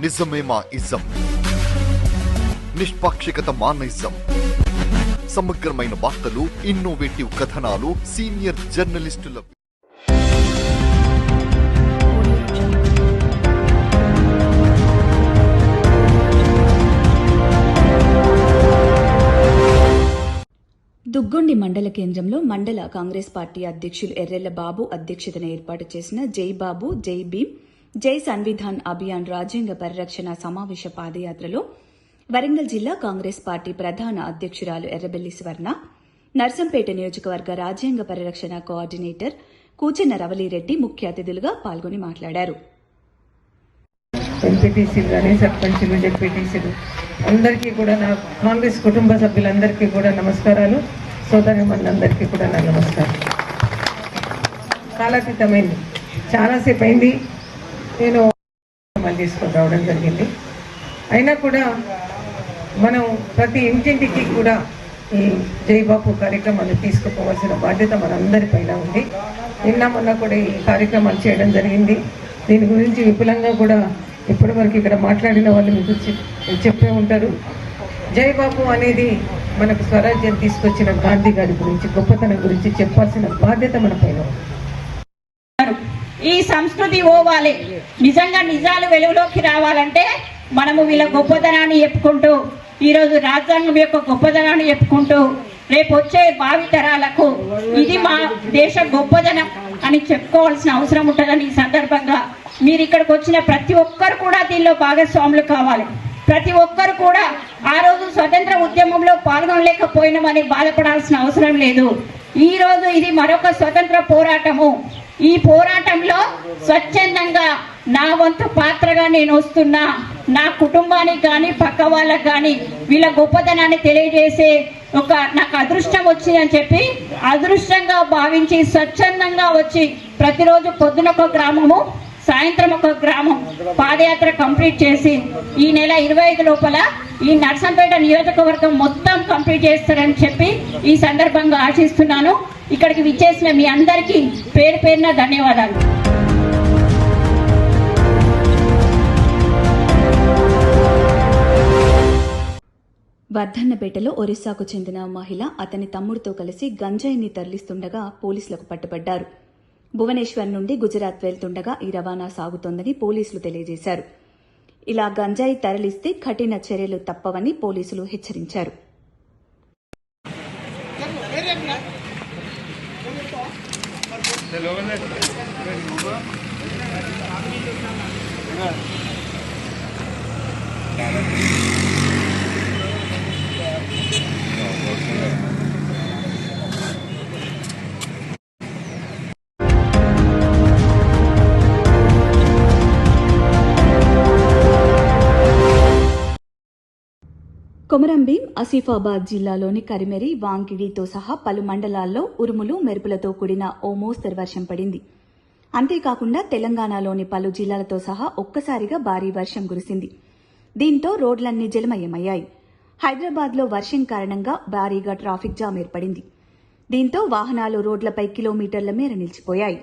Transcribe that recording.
నిజమే మా ఇజం, నిష్పాక్షికత మా నైజం. సమగ్రమైన వార్తలు, ఇన్నోవేటివ్ కథనాలు, సీనియర్ జర్నలిస్టుల దుగ్గొండి మండల కేంద్రంలో మండల కాంగ్రెస్ పార్టీ అధ్యక్షులు ఎర్రెళ్ల బాబు అధ్యక్షతన ఏర్పాటు చేసిన జై బాబు జై భీమ్ జై సంవిధాన్ అభియాన్ రాజ్యాంగ పరిరక్షణ సమావేశ పాదయాత్రలో వరంగల్ జిల్లా కాంగ్రెస్ పార్టీ ప్రధాన అధ్యక్షురాలు ఎర్రబెల్లి స్వర్ణ, నర్సంపేట నియోజకవర్గ రాజ్యాంగ పరిరక్షణ కోఆర్డినేటర్ కూచెన్న రవలిరెడ్డి ముఖ్య అతిథులుగా పాల్గొని మాట్లాడారు. ఎంపీటీసీలు కానీ సర్పంచులు, జెడ్పీటీసీలు అందరికీ కూడా, నా కాంగ్రెస్ కుటుంబ సభ్యులందరికీ కూడా నమస్కారాలు. సోదరిమణులందరికీ కూడా నా నమస్కారం. కాలాతీతమైంది, చాలాసేపు అయింది. నేను తీసుకొని రావడం జరిగింది. అయినా కూడా మనం ప్రతి ఇంటింటికి కూడా ఈ జైబాపు కార్యక్రమాన్ని తీసుకుపోవాల్సిన బాధ్యత మనందరిపైన ఉంది. నిన్న మొన్న కూడా ఈ కార్యక్రమాలు చేయడం జరిగింది. దీని గురించి విపులంగా కూడా ఇప్పటి వరకు ఇక్కడ మాట్లాడిన వాళ్ళు మీకు చెప్పే ఉంటారు. జైబాపు అనేది మనకు స్వరాజ్యం తీసుకొచ్చిన గాంధీ గారి గురించి, గొప్పతనం గురించి చెప్పాల్సిన బాధ్యత మన పైన. ఈ సంస్కృతి పోవాలి. నిజంగా నిజాలు వెలుగులోకి రావాలంటే మనము వీళ్ళ గొప్పతనాన్ని చెప్పుకుంటూ, ఈరోజు రాజ్యాంగం యొక్క గొప్పతనాన్ని చెప్పుకుంటూ, రేపు వచ్చే భావితరాలకు ఇది మా దేశ గొప్పదనం అని చెప్పుకోవాల్సిన అవసరం ఉంటుందని ఈ సందర్భంగా మీరు ఇక్కడికి వచ్చిన ప్రతి ఒక్కరు కూడా దీనిలో భాగస్వాములు కావాలి. ప్రతి ఒక్కరు కూడా ఆ రోజు స్వతంత్ర ఉద్యమంలో పాల్గొనలేకపోయినామని బాధపడాల్సిన అవసరం లేదు. ఈ రోజు ఇది మరొక స్వతంత్ర పోరాటము. ఈ పోరాటంలో స్వచ్ఛందంగా నా వంతు పాత్రగా నేను వస్తున్నా. నా కుటుంబానికి కానీ పక్క వాళ్ళకి కానీ వీళ్ళ గొప్పతనాన్ని తెలియజేసే నాకు అదృష్టం వచ్చిందని చెప్పి అదృష్టంగా భావించి స్వచ్ఛందంగా వచ్చి ప్రతిరోజు పొద్దున ఒక గ్రామము, సాయంత్రం ఒక గ్రామం పాదయాత్ర కంప్లీట్ చేసి ఈ నెల 25 లోపల ఈ నర్సంపేట నియోజకవర్గం మొత్తం కంప్లీట్ చేస్తారని చెప్పి ఈ సందర్భంగా ఆశిస్తున్నాను. ఇక్కడికి విచ్చేసిన మీ అందరికీ పేరు పేరున ధన్యవాదాలు. వర్ధన్నపేటలో ఒరిస్సాకు చెందిన మహిళ అతని తమ్ముడితో కలిసి గంజాయిని తరలిస్తుండగా పోలీసులకు పట్టుబడ్డారు. భువనేశ్వర్ నుండి గుజరాత్ వెళ్తుండగా ఈ రవాణా సాగుతోందని పోలీసులు తెలియజేశారు. ఇలా గంజాయి తరలిస్తే కఠిన చర్యలు తప్పవని పోలీసులు హెచ్చరించారు. కొమరంభీం, ఆసిఫాబాద్ జిల్లాలోని కరిమెరి, వాంకిడితో సహా పలు మండలాల్లో ఉరుములు, మెరుపులతో కూడిన ఓ మోస్తరు వర్షం పడింది. అంతేకాకుండా తెలంగాణలోని పలు జిల్లాలతో సహా ఒక్కసారిగా భారీ వర్షం కురిసింది. దీంతో రోడ్లన్నీ జలమయమయ్యాయి. హైదరాబాద్లో వర్షం కారణంగా భారీగా ట్రాఫిక్ జామ్ ఏర్పడింది. దీంతో వాహనాలు రోడ్లపై కిలోమీటర్ల మేర నిలిచిపోయాయి.